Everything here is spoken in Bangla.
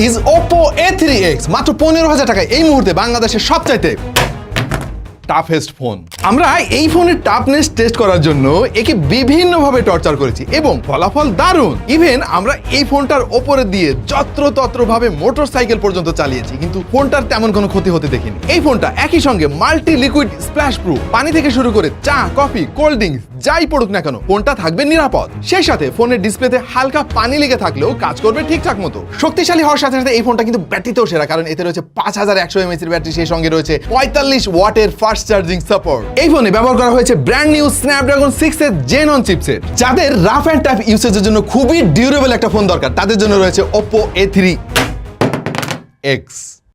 ইজ Oppo A3X, মাত্র 15,000 টাকায় এই মুহূর্তে বাংলাদেশের সবচাইতে টাফেস্ট ফোন। আমরা এই ফোনের টাফনেস টেস্ট করার জন্য একে বিভিন্নভাবে টর্চার করেছি এবং ফলাফল দারুণ। ইভেন আমরা এই ফোনটার ওপরে দিয়ে যত্রতত্র ভাবে মোটরসাইকেল পর্যন্ত চালিয়েছি, কিন্তু ফোনটার তেমন কোনো ক্ষতি হতে দেখিনি। এই ফোনটা একই সঙ্গে মাল্টি লিকুইড স্প্ল্যাশ প্রুফ, পানি থেকে শুরু করে চা, কফি, কোল্ড ড্রিঙ্কস যাই পড়ুক না কেন ফোনটা থাকবে নিরাপদ। সেই সাথে ফোনের ডিসপ্লেতে হালকা পানি লেগে থাকলেও কাজ করবে ঠিকঠাক মতো। শক্তিশালী হওয়ার সাথে সাথে এই ফোনটা কিন্তু ব্যাটারিতেও সেরা, কারণ এতে রয়েছে 5100 mAh এর ব্যাটারি, সেই সঙ্গে রয়েছে 45 ওয়াটের ফাস্ট চার্জিং সাপোর্ট। এই ফোনে ব্যবহার করা হয়েছে ব্র্যান্ড নিউ স্ন্যাপড্রাগন 6 এর জেন অন চিপসেট। যাদের রাফ অ্যান্ড টাফ ইউসেজের জন্য খুবই ডিউরেবল একটা ফোন দরকার, তাদের জন্য রয়েছে Oppo A3X।